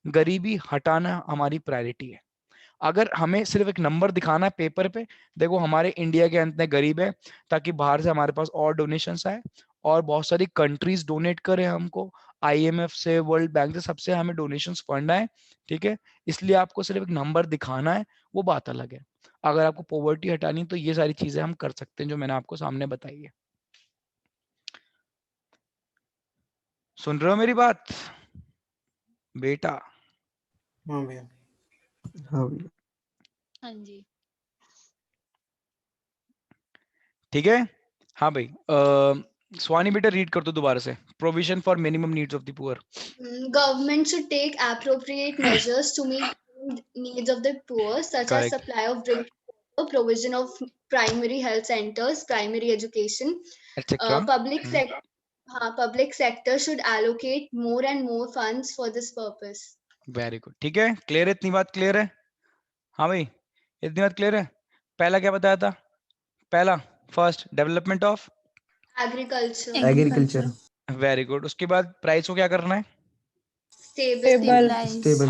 Speaker 3: गरीबी हटाना हमारी प्रायोरिटी है, अगर हमें सिर्फ एक नंबर दिखाना है पेपर पे, देखो हमारे इंडिया के अंत में गरीब है, ताकि बाहर से हमारे पास और डोनेशंस आए और बहुत सारी कंट्रीज डोनेट करें हमको, आईएमएफ से, वर्ल्ड बैंक से, सबसे हमें डोनेशंस फंड आए, ठीक है। इसलिए आपको सिर्फ एक नंबर दिखाना है, वो बात अलग है। अगर आपको पॉवर्टी हटानी तो ये सारी चीजें हम कर सकते हैं जो मैंने आपको सामने बताई है। सुन रहे हो मेरी बात बेटा।
Speaker 5: हाँ भैया।
Speaker 4: हाँ भैया।
Speaker 2: हाँ जी।
Speaker 3: ठीक है, हाँ भाई स्वानी बेटा रीड कर दो दोबारा से, provision for minimum needs of the poor.
Speaker 2: Government should take appropriate measures to meet needs of the poor, such
Speaker 3: Correct.
Speaker 2: as supply of drinking water, provision of primary health centers, primary education.
Speaker 3: etc.
Speaker 2: Public sector should allocate more and more funds for this purpose.
Speaker 3: Very good, ठीक है, clear है, इतनी बात clear है। हाँ भाई इतनी बात क्लियर है। पहला क्या बताया था, पहला first development of
Speaker 2: Agriculture.
Speaker 3: Very good. उसके बाद प्राइस को क्या करना है,
Speaker 1: स्टेबल।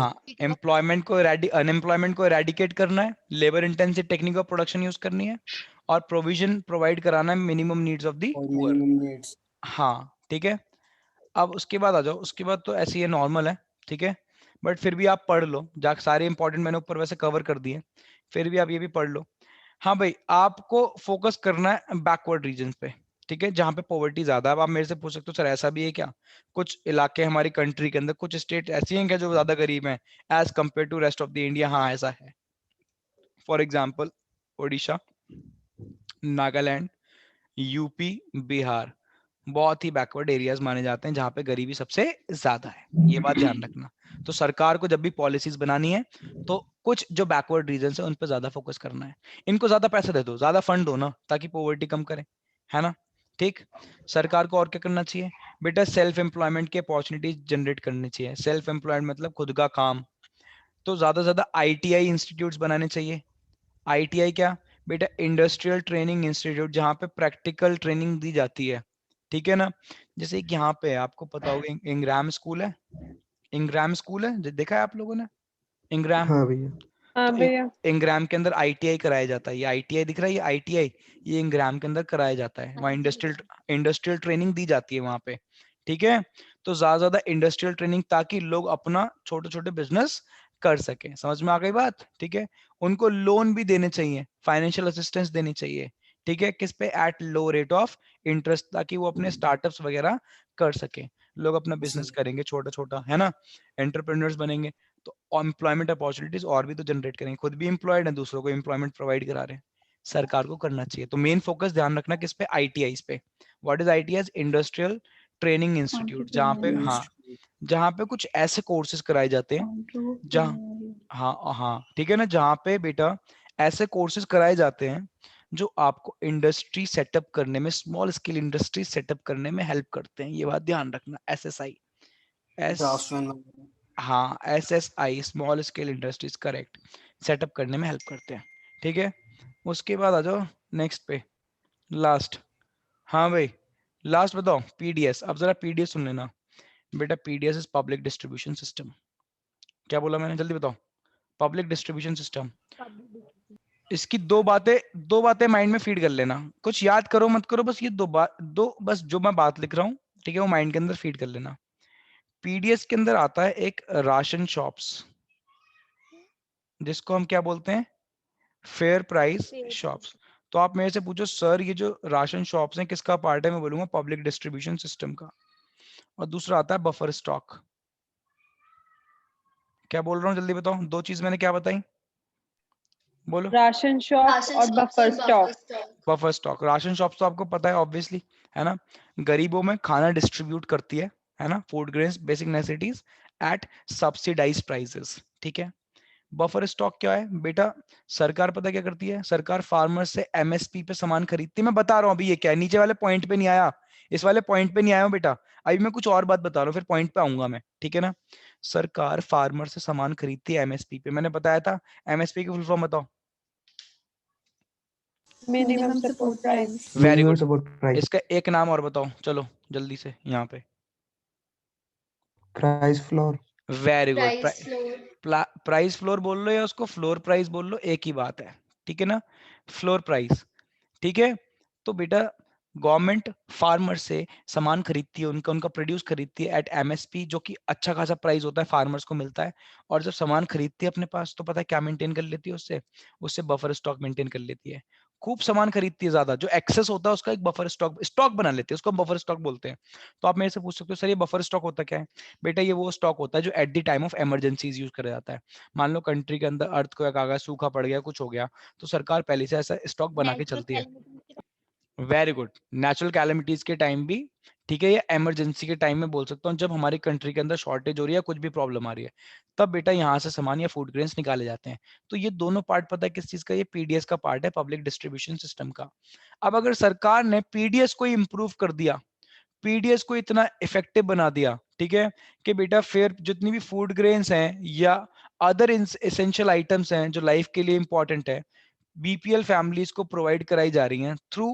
Speaker 3: हाँ, एम्प्लॉयमेंट को अनएम्प्लॉयमेंट को एरेडिकेट करना है, labour intensive technique of production use करनी है, और प्रोविजन प्रोवाइड कराना है minimum needs of the poor.
Speaker 5: Minimum needs.
Speaker 3: हाँ ठीक है। अब उसके बाद आ जाओ, उसके बाद तो ऐसे ही नॉर्मल है, ठीक है, बट फिर भी आप पढ़ लो, जा सारे इंपॉर्टेंट मैंने ऊपर वैसे कवर कर दिए, फिर भी आप ये भी पढ़ लो। हाँ भाई, आपको फोकस करना है बैकवर्ड रीजन पे, ठीक है, जहाँ पे पॉवर्टी ज्यादा है। अब आप मेरे से पूछ सकते हो सर ऐसा भी है क्या, कुछ इलाके हमारी कंट्री के अंदर, कुछ स्टेट ऐसी हैं क्या जो ज्यादा गरीब हैं as compare to rest of the India? हाँ ऐसा है। For example Odisha, Nagaland, UP, Bihar बहुत ही बैकवर्ड एरियाज माने जाते हैं जहां पे गरीबी सबसे ज्यादा है, ये बात ध्यान रखना। तो सरकार को जब भी पॉलिसीज बनानी है तो कुछ जो बैकवर्ड रीजन है उन पर ज्यादा फोकस करना है, इनको ज्यादा पैसा दे दो, ज्यादा फंड दो ना, ताकि पॉवर्टी कम करे, है ना। ठीक, सरकार को और क्या करना चाहिए बेटा, सेल्फ एम्प्लॉयमेंट की अपॉर्चुनिटीज जनरेट करनी चाहिए। सेल्फ एम्प्लॉयमेंट मतलब खुद का काम, तो ज्यादा से ज्यादा आईटीआई इंस्टीट्यूट्स बनाने चाहिए। आईटीआई क्या बेटा, इंडस्ट्रियल ट्रेनिंग इंस्टीट्यूट, जहाँ पे प्रैक्टिकल ट्रेनिंग दी जाती है, ठीक है ना। जैसे कि यहाँ पे आपको पता होगा इंग्राम स्कूल है, इंग्राम स्कूल है देखा है आप लोगों ने, इंग्राम।
Speaker 5: हाँ भैया।
Speaker 1: हाँ
Speaker 3: तो
Speaker 1: भैया।
Speaker 3: इंग्राम के अंदर आईटीआई कराया जाता है, ये आईटीआई दिख रहा है, ये आईटीआई, ये इंग्राम के अंदर कराया जाता है, वहाँ इंडस्ट्रियल ट्रेनिंग दी जाती है वहाँ पे, ठीक है। तो ज्यादा इंडस्ट्रियल ट्रेनिंग, ताकि लोग अपना छोटे छोटे बिजनेस कर सके, समझ में आ गई बात, ठीक है। उनको लोन भी देने चाहिए, फाइनेंशियल असिस्टेंस देनी चाहिए, ठीक है, किस पे, at low rate of interest, ताकि वो अपने स्टार्टअप्स वगैरह कर सके, लोग अपना बिजनेस
Speaker 5: सही।
Speaker 3: करेंगे छोटा छोटा, है ना, एंटरप्रेन्योर्स बनेंगे, तो एम्प्लॉयमेंट अपॉर्चुनिटीज और भी तो जनरेट करेंगे, खुद भी एम्प्लॉयड है, दूसरों को एम्प्लॉयमेंट प्रोवाइड करा रहे हैं, सरकार को करना चाहिए। तो मेन फोकस ध्यान रखना किस पे, आईटीआई पे। What is ITI? Industrial training institute, जहाँ पे, हाँ, जहाँ पे कुछ ऐसे कोर्सेज कराए जाते हैं जहाँ, हाँ हाँ ठीक है ना, जहाँ पे बेटा ऐसे कोर्सेज कराए जाते हैं जो आपको इंडस्ट्री सेटअप करने में, स्मॉल स्केल इंडस्ट्री सेटअप करने में हेल्प करते हैं, ये बात ध्यान रखना। एसएसआई, एस,
Speaker 5: ड्राफ्ट्समैन वगैरह।
Speaker 3: हाँ SSI, small scale industries, correct, setup करने में हेल्प करते हैं, ठीक है। उसके बाद आ जाओ नेक्स्ट पे, लास्ट। हाँ भाई, लास्ट बताओ, पीडीएस। अब जरा पीडीएस सुन लेना बेटा, PDS is public distribution system. क्या बोला मैंने, जल्दी बताओ, पब्लिक डिस्ट्रीब्यूशन सिस्टम। इसकी दो बातें माइंड में फीड कर लेना, कुछ याद करो मत करो, बस ये दो बस जो मैं बात लिख रहा हूँ, ठीक है, वो माइंड के अंदर फीड कर लेना। पीडीएस के अंदर आता है एक राशन शॉप्स, जिसको हम क्या बोलते हैं, फेयर प्राइस शॉप्स। तो आप मेरे से पूछो सर ये जो राशन शॉप्स हैं किसका पार्ट है, मैं बोलूंगा पब्लिक डिस्ट्रीब्यूशन सिस्टम का। और दूसरा आता है बफर स्टॉक। क्या बोल रहा हूँ, जल्दी बताओ, दो चीज मैंने क्या बताई, बोलो।
Speaker 1: राशन शॉप
Speaker 2: राशन
Speaker 1: और
Speaker 2: शॉप्स
Speaker 1: बफर
Speaker 2: और
Speaker 1: stock.
Speaker 2: Buffer stock.
Speaker 3: Buffer stock, ration shops तो आपको पता है ऑब्वियसली, है ना, गरीबों में खाना डिस्ट्रीब्यूट करती है ना, food grains, basic necessities at subsidise prices, ठीक है। बफर स्टॉक क्या है बेटा, सरकार पता क्या करती है, सरकार फार्मर से एमएसपी पे सामान खरीदती है। मैं बता रहा हूँ अभी, ये क्या है, नीचे वाले पॉइंट पे नहीं आया, इस वाले पॉइंट पे नहीं आया हूँ बेटा, अभी मैं कुछ और बात बता रहा हूँ, फिर पॉइंट पे आऊंगा मैं, ठीक है ना। सरकार फार्मर से सामान खरीदती है एमएसपी पे, मैंने बताया था, एमएसपी की फुल फॉर्म बताओ।
Speaker 1: Minimum support price.
Speaker 3: Very
Speaker 5: minimum
Speaker 3: good,
Speaker 5: support price.
Speaker 3: इसका एक नाम और बताओ चलो जल्दी से यहाँ पे।
Speaker 5: Price floor.
Speaker 3: Very good,
Speaker 2: price floor.
Speaker 3: Price floor बोल लो या उसको फ्लोर प्राइस बोल लो, एक ही बात है, ठीक है ना, फ्लोर प्राइस, ठीक है। तो बेटा गवर्नमेंट फार्मर से सामान खरीदती है, उनका उनका प्रोड्यूस खरीदती है एट एमएसपी, जो कि अच्छा खासा प्राइस होता है, फार्मर्स को मिलता है। और जब सामान खरीदती है अपने पास, तो पता है क्या मेंटेन कर लेती है, उससे उससे बफर स्टॉक मेंटेन कर लेती है। खूब सामान खरीदती है ज्यादा, जो एक्सेस होता है उसका एक बफर स्टॉक बना लेती है, उसको बफर स्टॉक बोलते हैं। तो आप मेरे से पूछ सकते हो सर ये बफर स्टॉक होता क्या है, बेटा ये वो स्टॉक होता है जो at the time of emergencies use करा जाता है। मान लो कंट्री के अंदर अर्थक्वेक आ गया, सूखा पड़ गया, कुछ हो गया, तो सरकार पहले से ऐसा स्टॉक बना के चलती है। वेरी गुड, नेचुरल कैलेमिटीज के टाइम भी, ठीक है, या इमरजेंसी के टाइम में बोल सकता हूँ, जब हमारी कंट्री के अंदर शॉर्टेज हो रही है, कुछ भी प्रॉब्लम आ रही है, तब बेटा यहाँ से सामान या फूड ग्रेन्स निकाले जाते हैं। तो ये दोनों पार्ट पता है किस चीज का, ये पीडीएस का पार्ट है, पब्लिक डिस्ट्रीब्यूशन सिस्टम का। अब अगर सरकार ने पीडीएस को इंप्रूव कर दिया, पीडीएस को इतना इफेक्टिव बना दिया, ठीक है, कि बेटा फिर जितनी भी फूड ग्रेन्स हैं या अदर एसेंशियल आइटम्स हैं जो लाइफ के लिए इंपॉर्टेंट है, बीपीएल फैमिलीज को प्रोवाइड कराई जा रही हैं through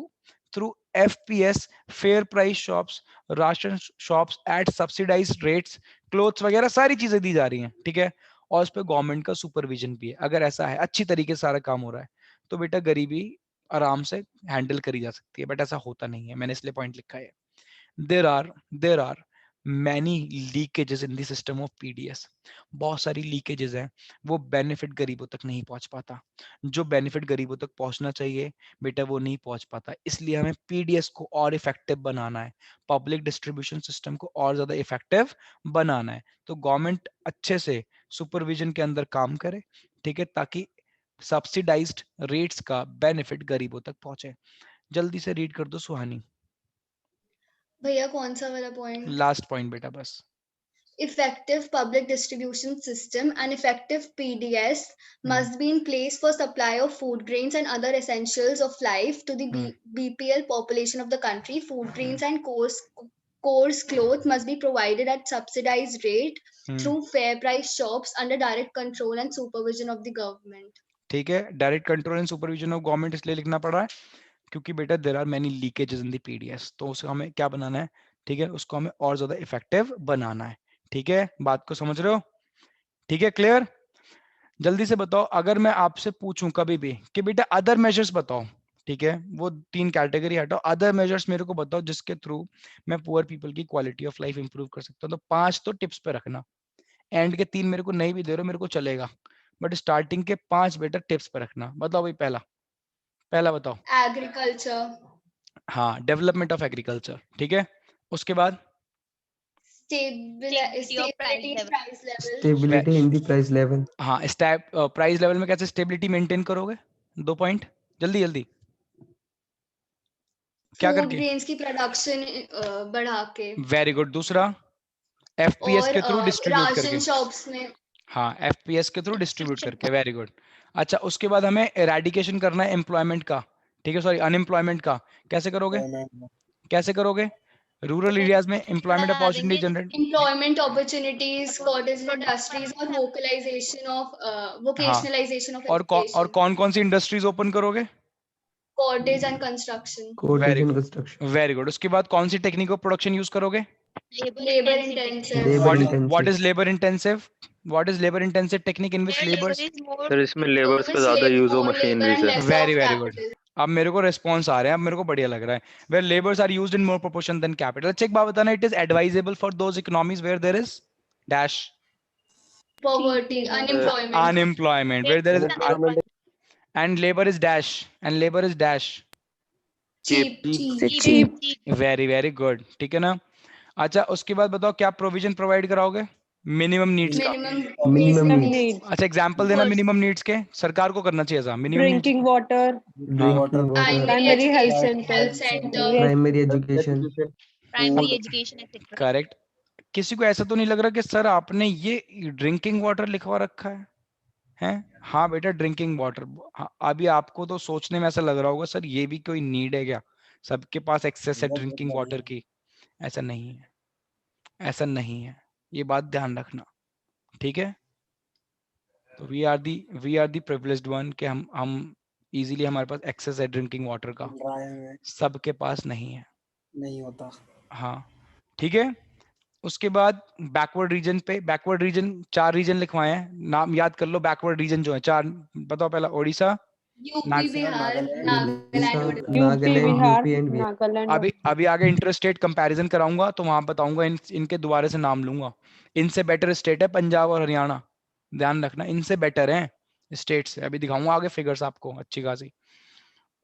Speaker 3: through FPS, fair price shops, ration shops at subsidised rates, clothes वगैरह सारी चीजें दी जा रही हैं, ठीक है। और उस पर गवर्नमेंट का सुपरविजन भी है। अगर ऐसा है, अच्छी तरीके से सारा काम हो रहा है, तो बेटा गरीबी आराम से हैंडल करी जा सकती है, बट ऐसा होता नहीं है, मैंने इसलिए पॉइंट लिखा है। There are many leakages in the system of PDS. बहुत सारी लीकेजेस हैं, वो बेनिफिट गरीबों तक नहीं पहुंच पाता। जो बेनिफिट गरीबों तक पहुंचना चाहिए बेटा वो नहीं पहुंच पाता। इसलिए हमें पीडीएस को और इफेक्टिव बनाना है, पब्लिक डिस्ट्रीब्यूशन सिस्टम को और ज्यादा इफेक्टिव बनाना है। तो गवर्नमेंट अच्छे से सुपरविजन के अंदर काम करे, ठीक है, ताकि सब्सिडाइज्ड रेट्स का बेनिफिट गरीबों तक पहुंचे। जल्दी से रीड कर दो सुहानी,
Speaker 2: भैया कौन सा वाला पॉइंट?
Speaker 3: लास्ट पॉइंट बेटा बस।
Speaker 2: Effective public distribution system and effective PDS must be in place for supply of food grains and other essentials of life to the BPL population of the country. Food grains and coarse cloth must be provided at subsidized rate through fair price shops under direct control and supervision of the government.
Speaker 3: ठीक है, direct control and supervision of government इसलिए लिखना पड़ रहा है क्योंकि बेटा there are many leakages in the PDS. तो उसको हमें क्या बनाना है, ठीक है, उसको हमें और ज्यादा इफेक्टिव बनाना है। ठीक है, बात को समझ रहे हो? ठीक है, क्लियर? जल्दी से बताओ, अगर मैं आपसे पूछूं कभी भी कि बेटा अदर मेजर्स बताओ, ठीक है, वो 3 कैटेगरी हटाओ, अदर मेजर्स मेरे को बताओ जिसके थ्रू मैं पुअर पीपल की क्वालिटी ऑफ लाइफ इंप्रूव कर सकता हूं। तो 5 तो टिप्स पे रखना, एंड के 3 मेरे को नहीं भी दे रहे हो मेरे को चलेगा, बट स्टार्टिंग के 5 बेटा टिप्स पे रखना। बताओ भाई, पहला बताओ।
Speaker 2: Agriculture.
Speaker 3: हाँ, डेवलपमेंट ऑफ एग्रीकल्चर, ठीक है। उसके बाद
Speaker 2: Stability of price level.
Speaker 6: Stability in the price level.
Speaker 3: हाँ, प्राइस लेवल में कैसे स्टेबिलिटी मेंटेन करोगे? 2 पॉइंट, जल्दी जल्दी। क्या
Speaker 2: Food
Speaker 3: करके?
Speaker 2: grains की production बढ़ा के।
Speaker 3: Very good. दूसरा, एफपीएस के थ्रू डिस्ट्रीब्यूट करके।
Speaker 2: राशन शॉप्स में।
Speaker 3: हाँ, एफपीएस के थ्रू डिस्ट्रीब्यूट करके, वेरी गुड। अच्छा, उसके बाद हमें एराडिकेशन करना है एम्प्लॉयमेंट का, ठीक है, सॉरी अनएम्प्लॉयमेंट का। कैसे करोगे? कैसे करोगे? रूरल एरियाज में employment opportunity generate,
Speaker 2: employment opportunities, cottage industries और vocalization of vocationalization of
Speaker 3: और
Speaker 2: education.
Speaker 3: कौन कौन सी इंडस्ट्रीज ओपन करोगे?
Speaker 2: Cottage and construction.
Speaker 6: Cottage
Speaker 3: Very
Speaker 6: and
Speaker 3: good.
Speaker 6: construction.
Speaker 3: Very good. उसके बाद कौन सी टेक्निक ऑफ प्रोडक्शन यूज करोगे?
Speaker 2: Labor intensive.
Speaker 6: Labor
Speaker 3: what
Speaker 6: intensive.
Speaker 3: Is labour intensive? What is labour intensive technique in which labour?
Speaker 4: Sir इसमें labours का ज्यादा use हो machinery से।
Speaker 3: Very good. अब मेरे को रिस्पॉन्स आ रहे हैं, अब मेरे को बढ़िया लग रहा है। Where labours are used in more proportion than capital. अच्छा, एक बात बताना, it is advisable for those economies where there is dash
Speaker 2: Poverty, unemployment.
Speaker 3: unemployment, where there is and labor is dash
Speaker 2: Cheap.
Speaker 3: Very good, ठीक है ना। अच्छा, उसके बाद बताओ क्या प्रोविजन प्रोवाइड कराओगे मिनिमम नीड्स का?
Speaker 6: Minimum needs.
Speaker 1: needs,
Speaker 3: अच्छा, एग्जांपल देना मिनिमम नीड्स के, सरकार को करना चाहिए ऐसा minimum
Speaker 1: drinking water,
Speaker 6: Drinking water.
Speaker 1: primary health
Speaker 2: Health
Speaker 1: center.
Speaker 2: center.
Speaker 6: Primary education.
Speaker 7: Primary education etcetera.
Speaker 3: Correct. किसी को ऐसा तो नहीं लग रहा कि सर आपने ये ड्रिंकिंग वाटर लिखवा रखा है? हाँ बेटा, ड्रिंकिंग वाटर। अभी आपको तो सोचने में ऐसा लग रहा होगा सर ये भी कोई नीड है क्या, सबके पास एक्सेस है ड्रिंकिंग वाटर की? ऐसा नहीं है, ऐसा नहीं है, ये बात ध्यान रखना, ठीक है। तो we are the privileged one कि हम इजीली, हमारे पास एक्सेस है ड्रिंकिंग वाटर का, सबके पास नहीं है,
Speaker 5: नहीं होता।
Speaker 3: हाँ, ठीक है। उसके बाद बैकवर्ड रीजन पे, बैकवर्ड रीजन 4 रीजन लिखवाए हैं, नाम याद कर लो। बैकवर्ड रीजन जो है 4 बताओ। पहला Odisha,
Speaker 2: UP, Bihar,
Speaker 6: Nagaland,
Speaker 1: Bihar,
Speaker 6: UP and Bihar.
Speaker 1: Nagaland.
Speaker 3: अभी आगे इंटरस्टेट कंपैरिजन कराऊंगा तो वहां बताऊंगा, इनके दोबारा से नाम लूंगा। इनसे बेटर स्टेट है पंजाब और हरियाणा, ध्यान रखना, इनसे बेटर है स्टेट से। अभी दिखाऊंगा आगे फिगर्स आपको अच्छी खासी।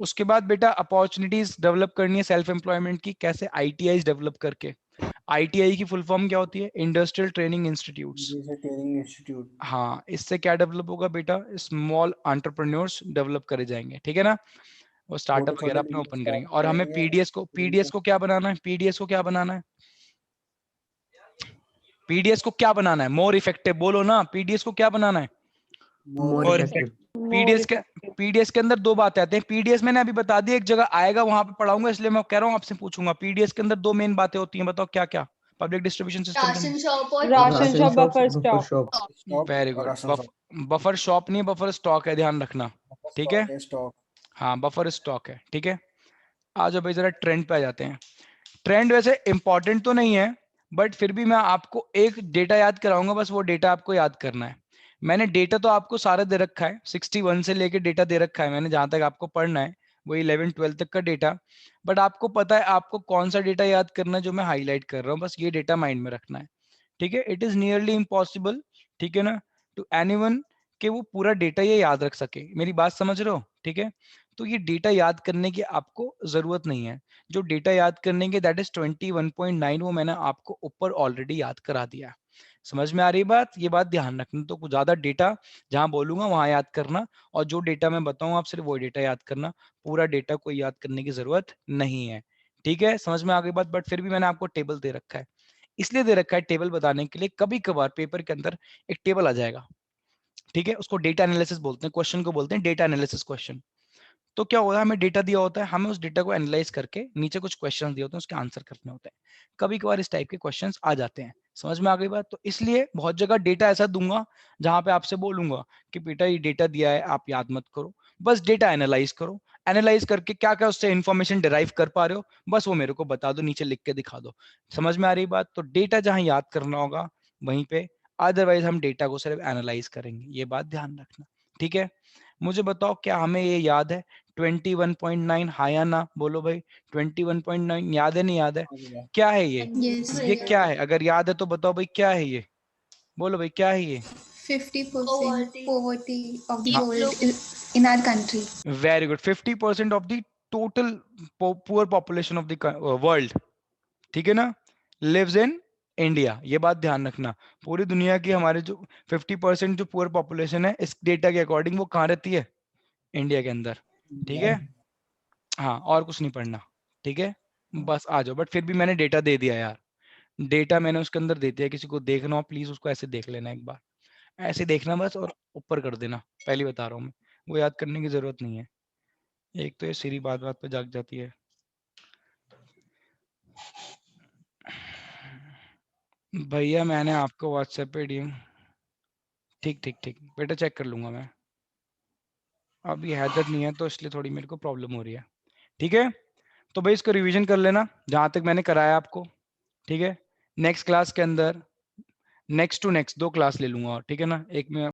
Speaker 3: उसके बाद बेटा अपॉर्चुनिटीज डेवलप करनी है सेल्फ एम्प्लॉयमेंट की, कैसे? आईटीआईज डेवलप करके। आईटीआई की फुल फॉर्म क्या होती है? Industrial training institutes.
Speaker 5: Training institute.
Speaker 3: हाँ, इससे क्या डेवलप होगा बेटा? स्मॉल एंटरप्रेन्योर्स डेवलप करे जाएंगे, ठीक है ना, वो स्टार्टअप वगैरह अपने ओपन करेंगे। और हमें पीडीएस को क्या बनाना है? पीडीएस को क्या बनाना है? पीडीएस को क्या बनाना है? मोर इफेक्टिव, बोलो ना, पीडीएस को क्या बनाना है?
Speaker 6: More effective.
Speaker 3: पीडीएस के अंदर 2 बातें आती हैं। पीडीएस मैंने अभी बता दी, एक जगह आएगा वहां पे पढ़ाऊंगा, इसलिए मैं कह रहा हूँ आपसे पूछूंगा। पीडीएस के अंदर 2 मेन बातें होती हैं, बताओ क्या क्या? Public distribution system.
Speaker 2: Ration shop और
Speaker 1: ration shop, buffer
Speaker 6: Buffer
Speaker 1: stock.
Speaker 6: shop.
Speaker 3: Very good. Buffer shop नहीं, बफर स्टॉक है, ध्यान रखना, ठीक है।
Speaker 5: स्टॉक।
Speaker 3: हाँ, बफर स्टॉक है, ठीक है। आ जाओ भाई, जरा ट्रेंड पे आ जाते हैं। ट्रेंड वैसे इंपॉर्टेंट तो नहीं है, बट फिर भी मैं आपको एक डेटा याद कराऊंगा, बस वो डेटा आपको याद करना है। मैंने डेटा तो आपको सारा दे रखा है, 61 से लेके डेटा दे रखा है मैंने, जहां तक आपको पढ़ना है। वही 11-12 तक का डेटा। बट आपको पता है आपको कौन सा डेटा याद करना है जो मैं हाईलाइट कर रहा हूँ, बस ये डेटा माइंड में रखना है, ठीक है। इट इज नियरली इम्पॉसिबल, ठीक है ना, टू एनीवन कि वो पूरा डेटा ये याद रख सके। मेरी बात समझ रहे हो, ठीक है। तो ये डेटा याद करने की आपको जरूरत नहीं है। जो डेटा याद करने के दैट इज 21.9 वो मैंने आपको ऊपर ऑलरेडी याद करा दिया है। समझ में आ रही बात? ये बात ध्यान रखना। तो कुछ ज्यादा डेटा जहां बोलूंगा वहां याद करना, और जो डेटा मैं बताऊं आप सिर्फ वो डेटा याद करना, पूरा डेटा कोई याद करने की जरूरत नहीं है, ठीक है। समझ में आ गई बात? बट फिर भी मैंने आपको टेबल दे रखा है, इसलिए दे रखा है टेबल बताने के लिए। कभी कभार पेपर के अंदर एक टेबल आ जाएगा, ठीक है, उसको डेटा एनालिसिस बोलते हैं, क्वेश्चन को बोलते हैं डेटा एनालिसिस क्वेश्चन। तो क्या होता है, हमें डेटा दिया होता है, हमें उस डेटा को एनालाइज करके नीचे कुछ क्वेश्चन दिए होते हैं, उसके आंसर करने होते हैं। कभी कभार इस टाइप के क्वेश्चंस आ जाते हैं। समझ में आ गई बात? तो इसलिए बहुत जगह डेटा ऐसा दूंगा जहां पे आपसे बोलूंगा कि बेटा ये डेटा दिया है, आप याद मत करो, बस डेटा एनालाइज करो। एनालाइज करके क्या क्या उससे इंफॉर्मेशन डिराइव कर पा रहे हो, बस वो मेरे को बता दो, नीचे लिख के दिखा दो। समझ में आ रही बात? तो डेटा जहां याद करना होगा वहीं पे, अदरवाइज हम डेटा को सिर्फ एनालाइज करेंगे, ये बात ध्यान रखना, ठीक है। मुझे बताओ क्या हमें ये याद है 21.9? हाँ या ना बोलो भाई, 21.9 याद है नहीं याद है? क्या है ये?
Speaker 2: Yes.
Speaker 3: ये क्या है? अगर याद है तो बताओ भाई क्या है ये, बोलो भाई क्या है ये?
Speaker 8: 50% poverty of the
Speaker 3: हाँ,
Speaker 8: world in our country.
Speaker 3: Very good. 50% of the total poor population of the world, ठीक है ना, लिव्स इन इंडिया। ये बात ध्यान रखना, पूरी दुनिया की हमारे जो 50% जो पुअर पॉपुलेशन है इस डेटा के अकॉर्डिंग वो कहाँ रहती है? इंडिया के अंदर, ठीक है। हाँ, और कुछ नहीं पढ़ना, ठीक है, बस आ जाओ। बट फिर भी मैंने डेटा दे दिया यार, डेटा मैंने उसके अंदर दे दिया। किसी को देखना हो प्लीज उसको ऐसे देख लेना एक बार, ऐसे देखना बस, और ऊपर कर देना, पहले बता रहा हूँ मैं, वो याद करने की जरूरत नहीं है। एक तो ये सीरी बात बात पे जाग जाती है। भैया मैंने आपको व्हाट्सएप पे डी, ठीक ठीक ठीक बेटा, चेक कर लूंगा मैं, अभी हैदर नहीं है तो इसलिए थोड़ी मेरे को प्रॉब्लम हो रही है, ठीक है। तो भाई इसको रिवीजन कर लेना जहां तक मैंने कराया आपको, ठीक है। नेक्स्ट क्लास के अंदर नेक्स्ट टू नेक्स्ट 2 क्लास ले लूंगा, ठीक है ना, एक में